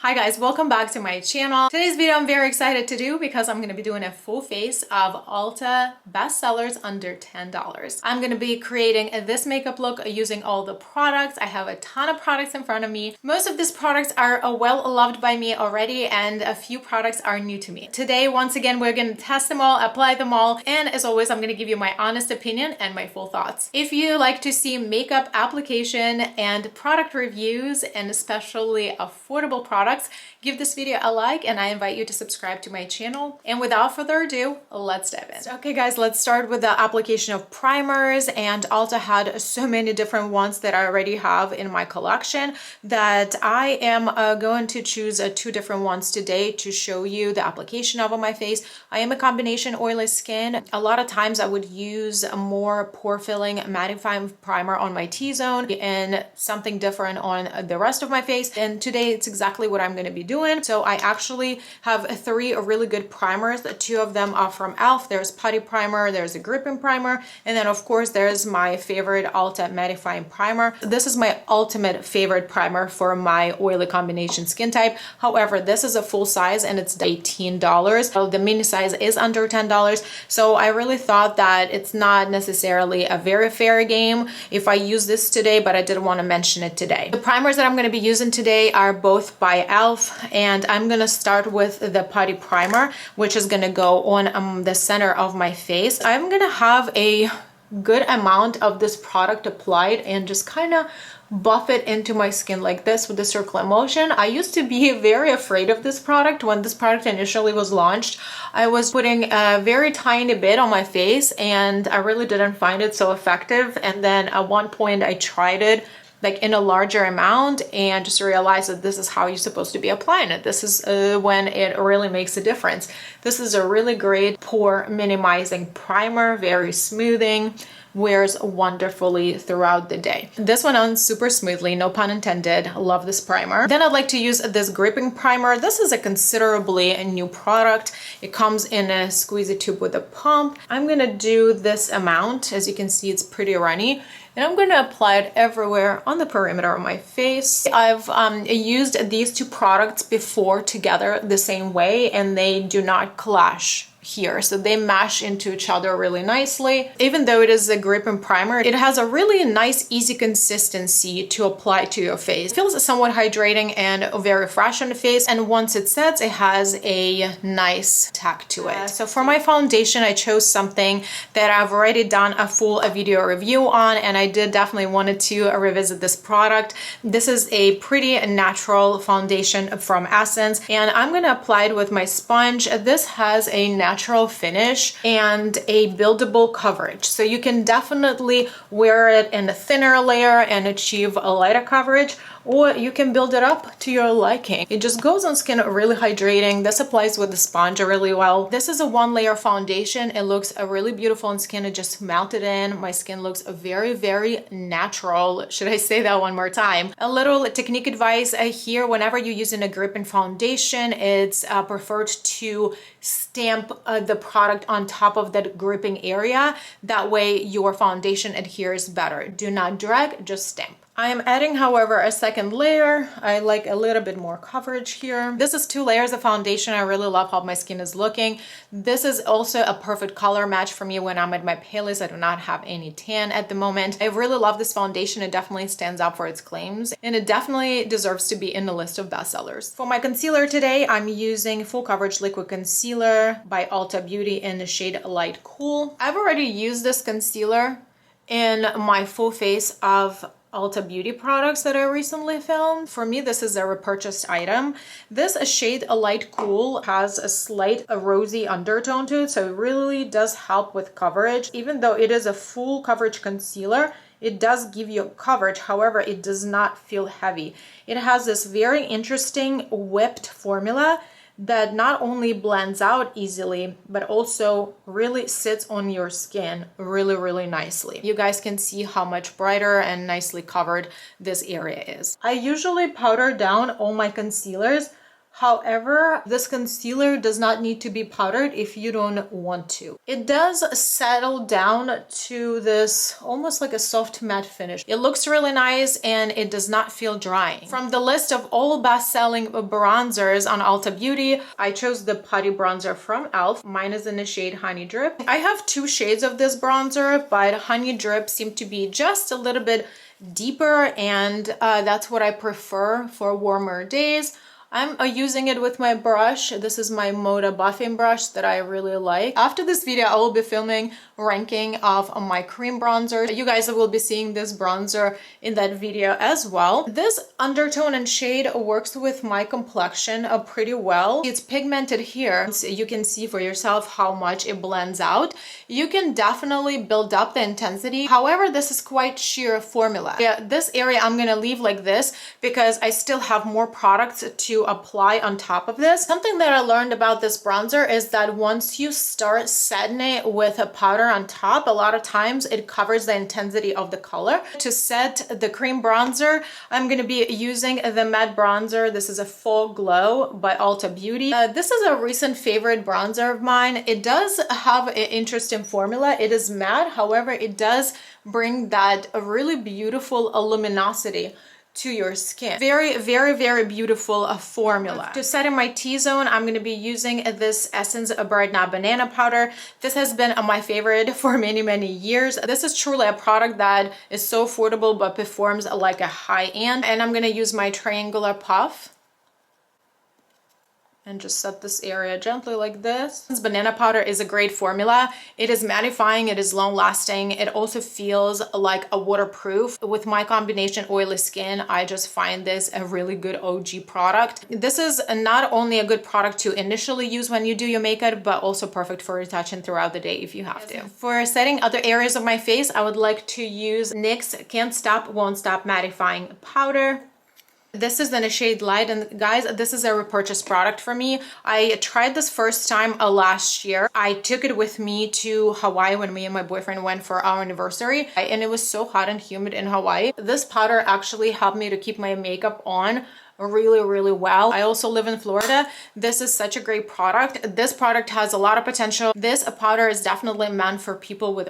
Hi guys, welcome back to my channel. Today's video I'm very excited to do because I'm going to be doing a full face of Ulta Best Sellers under $10. I'm going to be creating this makeup look using all the products. I have a ton of products in front of me. Most of these products are well loved by me already and a few products are new to me. Today, once again, we're going to test them all, apply them all, and as always, I'm going to give you my honest opinion and my full thoughts. If you like to see makeup application and product reviews and especially affordable products, give this video a like and I invite you to subscribe to my channel. And without further ado, let's dive in. Okay guys, let's start with the application of primers, and Ulta had so many different ones that I already have in my collection that I am going to choose two different ones today to show you the application of on my face. I am a combination oily skin. A lot of times I would use a more pore filling mattifying primer on my T-zone and something different on the rest of my face. And today it's exactly what I'm going to be doing. So I actually have three really good primers. Two of them are from e.l.f. There's Putty primer, there's a gripping primer, and then of course there's my favorite Ulta mattifying primer. This is my ultimate favorite primer for my oily combination skin type. However, this is a full size and it's $18. So the mini size is under $10. So I really thought that it's not necessarily a very fair game if I use this today, but I didn't want to mention it today. The primers that I'm going to be using today are both by e.l.f. and I'm gonna start with the Putty primer, which is gonna go on the center of my face. I'm gonna have a good amount of this product applied and just kind of buff it into my skin like this with the circular motion. I used to be very afraid of this product. When this product initially was launched, I was putting a very tiny bit on my face and I really didn't find it so effective. And then at one point I tried it like in a larger amount and just realized that this is how you're supposed to be applying it. This is when it really makes a difference. This is a really great pore minimizing primer, very smoothing, wears wonderfully throughout the day. This went on super smoothly, no pun intended. Love this primer. Then I'd like to use this gripping primer. This is a considerably new product. It comes in a squeezy tube with a pump. I'm gonna do this amount. As you can see, it's pretty runny. And I'm going to apply it everywhere on the perimeter of my face. I've used these two products before together the same way and they do not clash here, so they mash into each other really nicely. Even though it is a gripping primer, it has a really nice easy consistency to apply to your face. It feels somewhat hydrating and very fresh on the face, and once it sets, it has a nice tack to it. So for my foundation, I chose something that I've already done a full video review on, and I did definitely wanted to revisit this product. This is a pretty natural foundation from Essence, and I'm going to apply it with my sponge. This has a natural finish and a buildable coverage, so you can definitely wear it in a thinner layer and achieve a lighter coverage, or you can build it up to your liking. It just goes on skin really hydrating. This applies with the sponge really well. This is a one layer foundation. It looks really beautiful on skin. It just melted in. My skin looks very, very natural. Should I say that one more time? A little technique advice here: whenever you're using a gripping foundation, it's preferred to stamp the product on top of that gripping area. That way your foundation adheres better. Do not drag, just stamp. I am adding, however, a second layer. I like a little bit more coverage here. This is 2 layers of foundation. I really love how my skin is looking. This is also a perfect color match for me when I'm at my palest. I do not have any tan at the moment. I really love this foundation. It definitely stands out for its claims, and it definitely deserves to be in the list of bestsellers. For my concealer today, I'm using Full Coverage Liquid Concealer by Ulta Beauty in the shade Light Cool. I've already used this concealer in my full face of Ulta Beauty products that I recently filmed. For me, this is a repurchased item. This shade Light Cool has a slight rosy undertone to it, so it really does help with coverage. Even though it is a full coverage concealer, it does give you coverage. However, it does not feel heavy. It has this very interesting whipped formula that not only blends out easily, but also really sits on your skin really, really nicely. You guys can see how much brighter and nicely covered this area is. I usually powder down all my concealers However, this concealer does not need to be powdered if you don't want to. It does settle down to this almost like a soft matte finish. It looks really nice and it does not feel drying. From the list of all best-selling bronzers on Ulta Beauty, I chose the Putty bronzer from e.l.f. Mine is in the shade Honey Drip. I have two shades of this bronzer, but Honey Drip seemed to be just a little bit deeper, and that's what I prefer for warmer days. I'm using it with my brush. This is my Moda buffing brush that I really like. After this video, I will be filming ranking of my cream bronzer. You guys will be seeing this bronzer in that video as well. This undertone and shade works with my complexion pretty well. It's pigmented here, so you can see for yourself how much it blends out. You can definitely build up the intensity. However, this is quite sheer formula. Yeah, this area I'm gonna leave like this because I still have more products to apply on top of this. Something that I learned about this bronzer is that once you start setting it with a powder on top, a lot of times it covers the intensity of the color. To set the cream bronzer, I'm going to be using the matte bronzer. This is a Full Glow by Ulta Beauty. This is a recent favorite bronzer of mine. It does have an interesting formula. It is matte, however, it does bring that really beautiful luminosity to your skin. Very, very, very beautiful formula. To set in my T-zone, I'm going to be using this Essence Bright Now Banana Powder. This has been my favorite for many, many years. This is truly a product that is so affordable but performs like a high-end. And I'm going to use my triangular puff and just set this area gently like this. This banana powder is a great formula. It is mattifying, it is long lasting. It also feels like a waterproof. With my combination oily skin, I just find this a really good OG product. This is not only a good product to initially use when you do your makeup, but also perfect for retouching throughout the day if you have to. For setting other areas of my face, I would like to use NYX Can't Stop, Won't Stop Mattifying Powder. This is in the shade Light, and guys, this is a repurchase product for me. I tried this first time last year. I took it with me to Hawaii when me and my boyfriend went for our anniversary, and it was so hot and humid in Hawaii. This powder actually helped me to keep my makeup on really, really well. I also live in Florida. This is such a great product. This product has a lot of potential. This powder is definitely meant for people with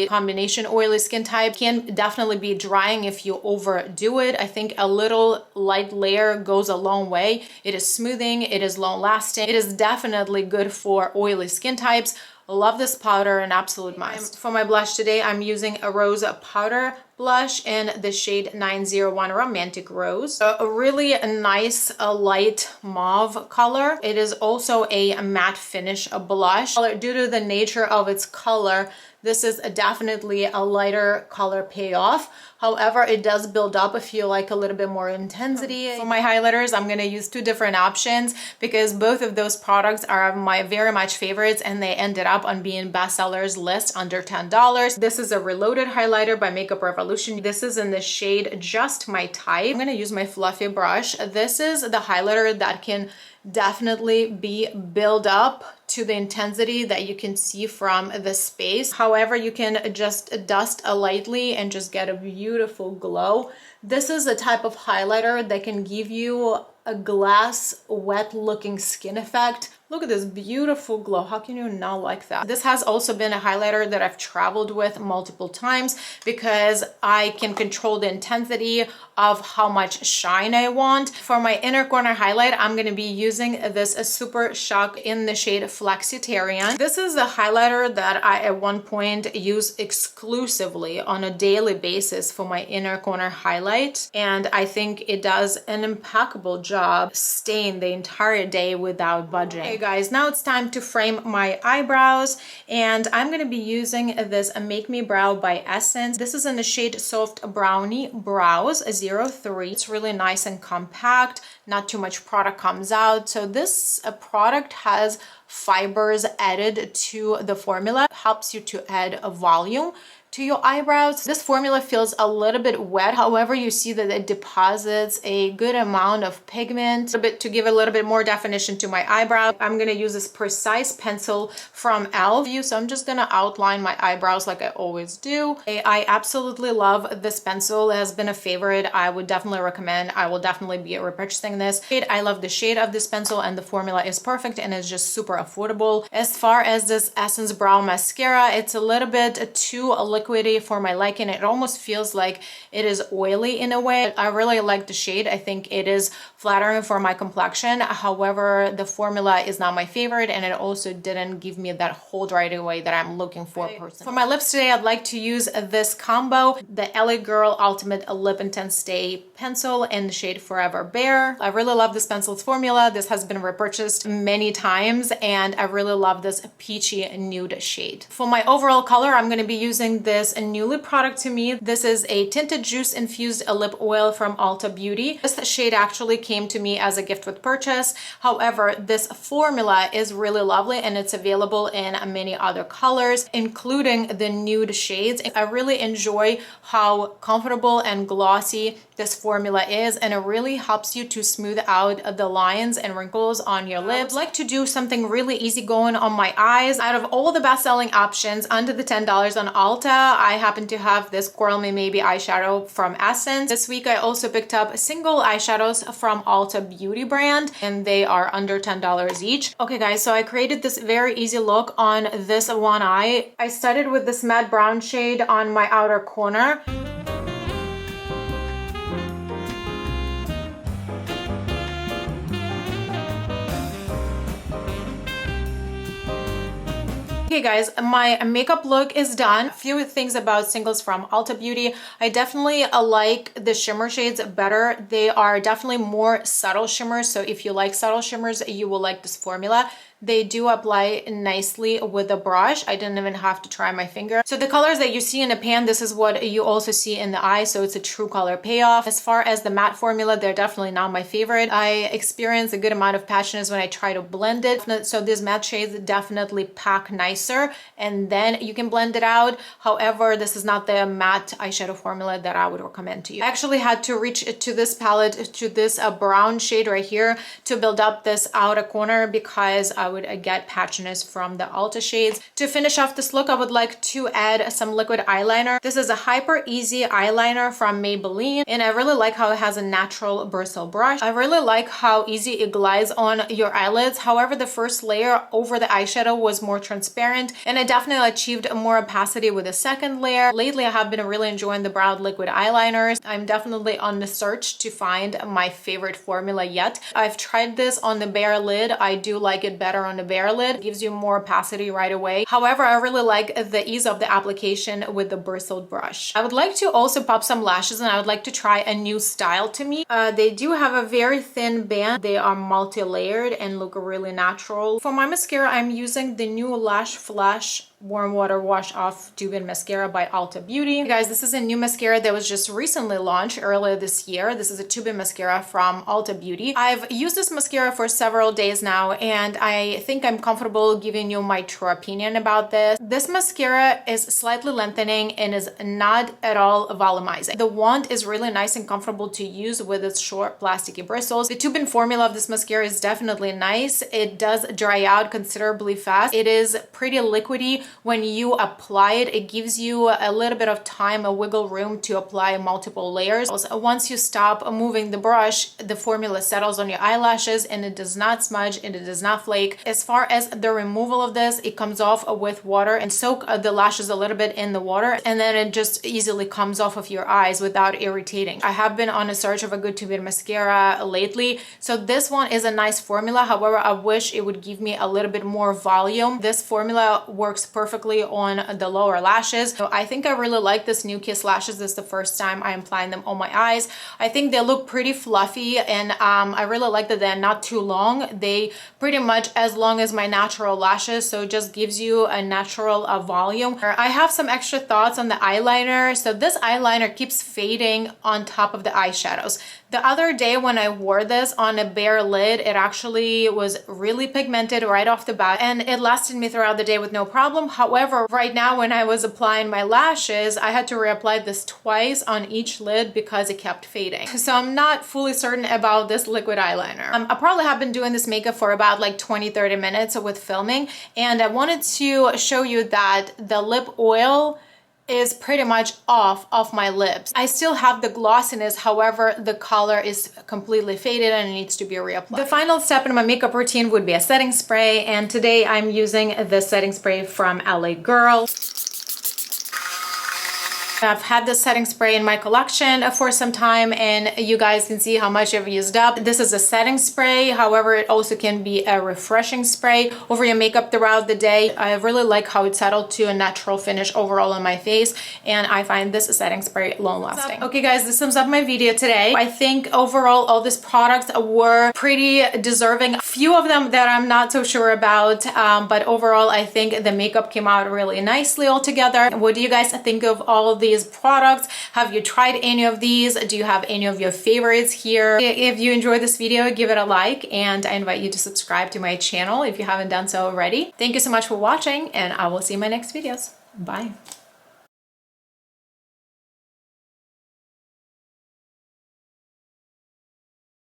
combination oily skin type. Can definitely be drying if you overdo it. I think a little light layer goes a long way. It is smoothing, it is long lasting. It is definitely good for oily skin types. Love this powder, an absolute must. For my blush today, I'm using a rose powder blush in the shade 901 Romantic Rose. A really nice light mauve color. It is also a matte finish blush. Due to the nature of its color, this is definitely a lighter color payoff. However, it does build up if you like a little bit more intensity. For my highlighters, I'm going to use two different options because both of those products are my very much favorites, and they ended up on being bestsellers list under $10. This is a Reloaded highlighter by Makeup Revolution. This is in the shade Just My Type. I'm going to use my fluffy brush. This is the highlighter that can definitely be build up to the intensity that you can see from the space. However, you can just dust lightly and just get a beautiful glow. This is a type of highlighter that can give you a glass wet looking skin effect. Look at this beautiful glow. How can you not like that? This has also been a highlighter that I've traveled with multiple times because I can control the intensity of how much shine I want. For my inner corner highlight, I'm going to be using this Super Shock in the shade Flexitarian. This is a highlighter that I at one point used exclusively on a daily basis for my inner corner highlight, and I think it does an impeccable job staying the entire day without budging. Okay guys, now it's time to frame my eyebrows, and I'm going to be using this Make Me Brow by Essence. This is in the shade Soft Brownie Brows 03. It's really nice and compact, not too much product comes out. So this product has fibers added to the formula, helps you to add a volume to your eyebrows. This formula feels a little bit wet. However, you see that it deposits a good amount of pigment to give a little bit more definition to my eyebrow. I'm going to use this precise pencil from e.l.f. So I'm just going to outline my eyebrows like I always do. I absolutely love this pencil. It has been a favorite. I would definitely recommend. I will definitely be repurchasing this. I love the shade of this pencil, and the formula is perfect and it's just super affordable. As far as this Essence Brow Mascara, it's a little bit too liquidy for my liking. It almost feels like it is oily in a way. I really like the shade. I think it is flattering for my complexion. However, the formula is not my favorite, and it also didn't give me that hold right away that I'm looking for personally. For my lips today, I'd like to use this combo, the LA Girl Ultimate Lip Intense Stay Pencil in the shade Forever Bare. I really love this pencil's formula. This has been repurchased many times, and I really love this peachy nude shade. For my overall color, I'm going to be using this new lip product to me. This is a tinted juice infused lip oil from Ulta Beauty. This shade actually came to me as a gift with purchase. However, this formula is really lovely, and it's available in many other colors, including the nude shades. I really enjoy how comfortable and glossy this formula is, and it really helps you to smooth out the lines and wrinkles on your lips. I like to do something really easygoing on my eyes. Out of all the best-selling options under the $10 on Ulta, I happen to have this Coral Me Maybe eyeshadow from Essence. This week I also picked up single eyeshadows from Ulta Beauty brand, and they are under $10 each. Okay guys, so I created this very easy look on this one eye. I started with this matte brown shade on my outer corner. Okay guys, my makeup look is done. A few things about singles from Ulta Beauty. I definitely like the shimmer shades better. They are definitely more subtle shimmers, so if you like subtle shimmers, you will like this formula. They do apply nicely with a brush. I didn't even have to try my finger. So the colors that you see in the pan, this is what you also see in the eye, so it's a true color payoff. As far as the matte formula, they're definitely not my favorite. I experience a good amount of patchiness when I try to blend it. So these matte shades definitely pack nicer, and then you can blend it out. However, this is not the matte eyeshadow formula that I would recommend to you. I actually had to reach to this palette, to this brown shade right here, to build up this outer corner because I would get patchiness from the Ulta shades. To finish off this look, I would like to add some liquid eyeliner. This is a Hyper Easy eyeliner from Maybelline, and I really like how it has a natural bristle brush. I really like how easy it glides on your eyelids. However, the first layer over the eyeshadow was more transparent, and I definitely achieved more opacity with the second layer. Lately, I have been really enjoying the brown liquid eyeliners. I'm definitely on the search to find my favorite formula yet. I've tried this on the bare lid. I do like it better on the bare lid. It gives you more opacity right away. However, I really like the ease of the application with the bristled brush. I would like to also pop some lashes, and I would like to try a new style to me. They do have a very thin band. They are multi-layered and look really natural. For my mascara, I'm using the new Lash Flash Warm Water Wash Off Tube-In Mascara by Ulta Beauty. Hey guys, this is a new mascara that was just recently launched earlier this year. This is a tube-in mascara from Ulta Beauty. I've used this mascara for several days now, and I think I'm comfortable giving you my true opinion about this. This mascara is slightly lengthening and is not at all volumizing. The wand is really nice and comfortable to use with its short plasticky bristles. The tube-in formula of this mascara is definitely nice. It does dry out considerably fast. It is pretty liquidy. When you apply it, it gives you a little bit of time, a wiggle room to apply multiple layers. Also, once you stop moving the brush, the formula settles on your eyelashes, and it does not smudge and it does not flake. As far as the removal of this, it comes off with water and soak the lashes a little bit in the water, and then it just easily comes off of your eyes without irritating. I have been on a search of a good tube-in mascara lately, so this one is a nice formula. However, I wish it would give me a little bit more volume. This formula works perfectly on the lower lashes. So I think I really like this new Kiss lashes. This is the first time I'm applying them on my eyes. I think they look pretty fluffy, and I really like that they're not too long. They pretty much as long as my natural lashes, so it just gives you a natural volume. I have some extra thoughts on the eyeliner. So this eyeliner keeps fading on top of the eyeshadows. The other day when I wore this on a bare lid, it actually was really pigmented right off the bat and it lasted me throughout the day with no problem. However, right now when I was applying my lashes, I had to reapply this twice on each lid because it kept fading. So I'm not fully certain about this liquid eyeliner. I probably have been doing this makeup for about like 20-30 minutes with filming, and I wanted to show you that the lip oil is pretty much off of my lips. I still have the glossiness, however, the color is completely faded and it needs to be reapplied. The final step in my makeup routine would be a setting spray, and today I'm using this setting spray from LA Girl. I've had this setting spray in my collection for some time and you guys can see how much I've used up. This is a setting spray, however, it also can be a refreshing spray over your makeup throughout the day. I really like how it settled to a natural finish overall on my face, and I find this setting spray long lasting. Okay guys, this sums up my video today. I think overall all these products were pretty deserving. A few of them that I'm not so sure about, but overall I think the makeup came out really nicely all together. What do you guys think of all of these products? Have you tried any of these? Do you have any of your favorites here? If you enjoyed this video, give it a like, and I invite you to subscribe to my channel if you haven't done so already. Thank you so much for watching, and I will see you in my next videos. Bye.